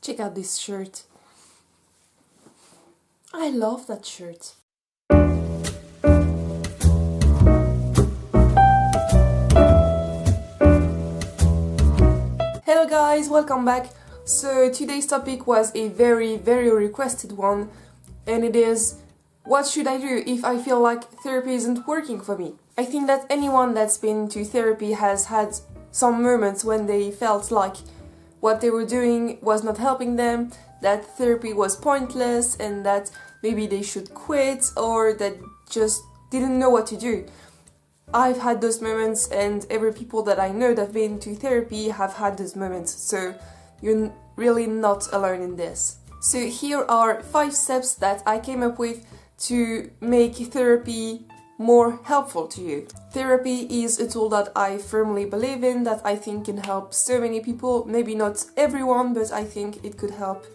Check out this shirt. I love that shirt. Hello guys, welcome back. So today's topic was a very requested one, and it is, what should I do if I feel like therapy isn't working for me? I think that anyone that's been to therapy has had some moments when they felt like what they were doing was not helping them, that therapy was pointless, and that maybe they should quit, or that just didn't know what to do. I've had those moments, and every people that I know that have been to therapy have had those moments, so you're really not alone in this. So here are 5 steps that I came up with to make therapy more helpful to you. Therapy is a tool that I firmly believe in, that I think can help so many people, maybe not everyone, but I think it could help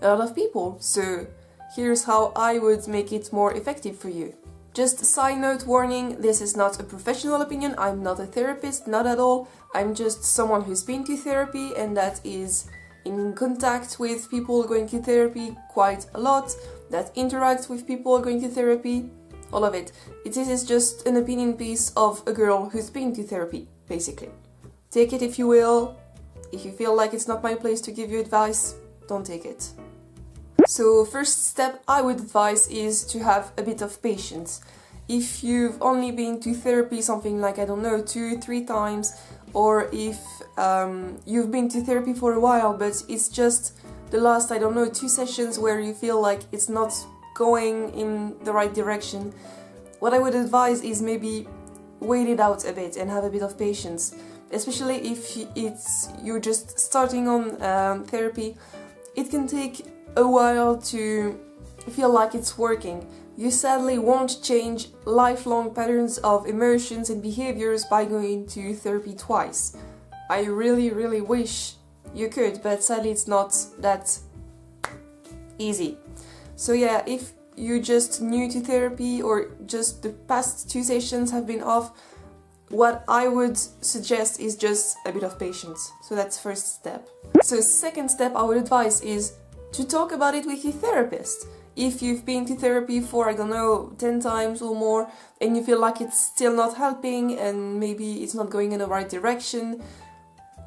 a lot of people. So here's how I would make it more effective for you. Just side note warning, this is not a professional opinion, I'm not a therapist, not at all. I'm just someone who's been to therapy and that is in contact with people going to therapy quite a lot, that interacts with people going to therapy, all of it. It is just an opinion piece of a girl who's been to therapy, basically. Take it if you will. If you feel like it's not my place to give you advice, don't take it. So first step I would advise is to have a bit of patience. If you've only been to therapy something like, I don't know, 2-3 times, or if you've been to therapy for a while but it's just the last, I don't know, 2 sessions where you feel like it's not going in the right direction, what I would advise is maybe wait it out a bit and have a bit of patience, especially if you're just starting on therapy. It can take a while to feel like it's working. You sadly won't change lifelong patterns of emotions and behaviors by going to therapy twice. I really wish you could, but sadly it's not that easy. So yeah, if you're just new to therapy or just the past 2 sessions have been off, what I would suggest is just a bit of patience. So that's first step. So second step I would advise is to talk about it with your therapist. If you've been to therapy for, I don't know, 10 times or more, and you feel like it's still not helping and maybe it's not going in the right direction,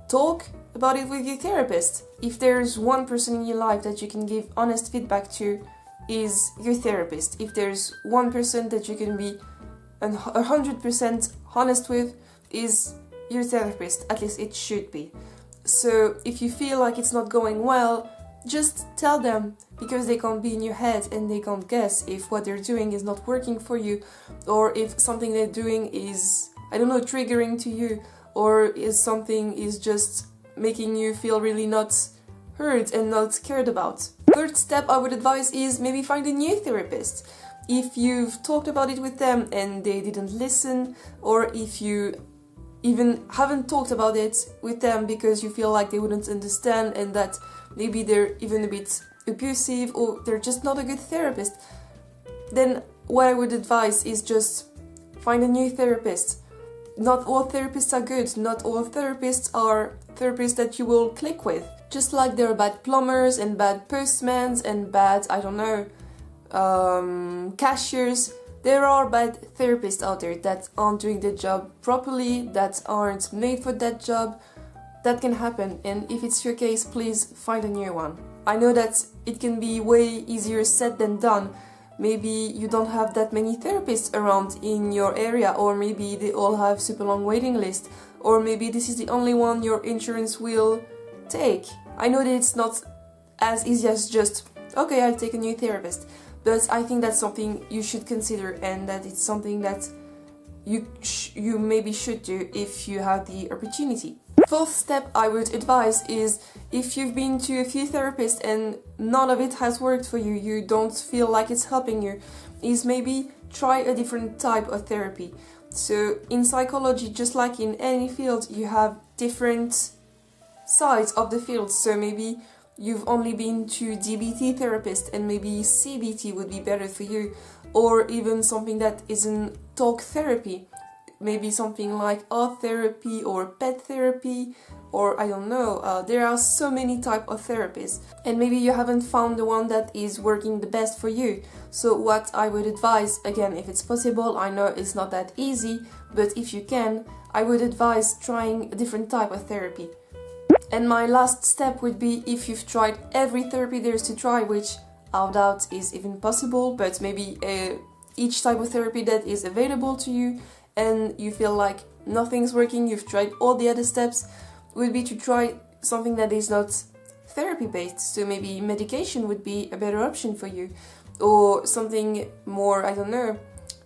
talk about it with your therapist. If there's one person in your life that you can give honest feedback to, is your therapist. If there's one person that you can be 100% honest with, is your therapist. At least it should be. So if you feel like it's not going well, just tell them, because they can't be in your head and they can't guess if what they're doing is not working for you, or if something they're doing is, I don't know, triggering to you, or is something is just making you feel really not heard and not cared about. Third step I would advise is maybe find a new therapist. If you've talked about it with them and they didn't listen, or if you even haven't talked about it with them because you feel like they wouldn't understand and that maybe they're even a bit abusive or they're just not a good therapist, then what I would advise is just find a new therapist. Not all therapists are good, not all therapists are therapists that you will click with. Just like there are bad plumbers and bad postmen and bad, I don't know, cashiers, there are bad therapists out there that aren't doing their job properly, that aren't made for that job. That can happen, and if it's your case, please find a new one. I know that it can be way easier said than done. Maybe you don't have that many therapists around in your area, or maybe they all have super long waiting list, or maybe this is the only one your insurance will take. I know that it's not as easy as just, okay, I'll take a new therapist, but I think that's something you should consider, and that it's something that you maybe should do if you have the opportunity. Fourth step I would advise is, if you've been to a few therapists and none of it has worked for you, you don't feel like it's helping you, is maybe try a different type of therapy. So in psychology, just like in any field, you have different sides of the field. So maybe you've only been to DBT therapist and maybe CBT would be better for you, or even something that isn't talk therapy. maybe something like art therapy or pet therapy, or I don't know, there are so many types of therapies, and maybe you haven't found the one that is working the best for you. So what I would advise, again, if it's possible, I know it's not that easy, but if you can, I would advise trying a different type of therapy. And my last step would be, if you've tried every therapy there is to try, which I doubt is even possible, but maybe each type of therapy that is available to you, and you feel like nothing's working, you've tried all the other steps, would be to try something that is not therapy based. So maybe medication would be a better option for you, or something more, I don't know,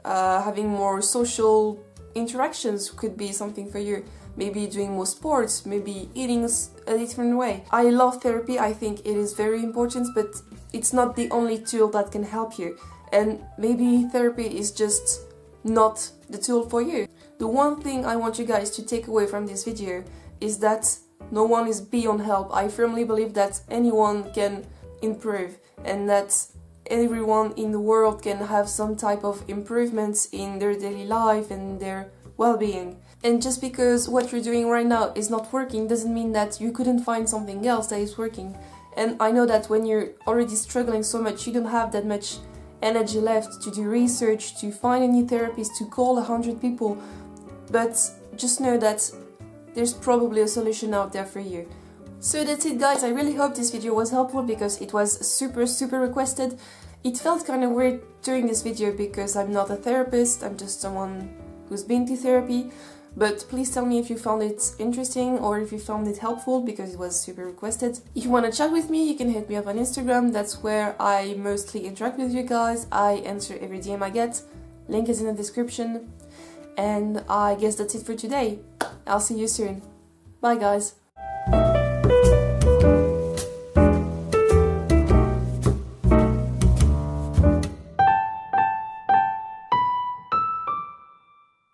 having more social interactions could be something for you. Maybe doing more sports, maybe eating a different way. I love therapy, I think it is very important, but it's not the only tool that can help you. And maybe therapy is just not the tool for you. The one thing I want you guys to take away from this video is that no one is beyond help. I firmly believe that anyone can improve, and that everyone in the world can have some type of improvements in their daily life and their well-being. And just because what you're doing right now is not working doesn't mean that you couldn't find something else that is working. And I know that when you're already struggling so much, you don't have that much energy left to do research, to find a new therapist, to call 100 people. But just know that there's probably a solution out there for you. So that's it, guys. I really hope this video was helpful, because it was super requested. It felt kind of weird doing this video because I'm not a therapist, I'm just someone who's been to therapy. But please tell me if you found it interesting or if you found it helpful, because it was super requested. If you want to chat with me, you can hit me up on Instagram. That's where I mostly interact with you guys. I answer every DM I get. Link is in the description. And I guess that's it for today. I'll see you soon. Bye, guys.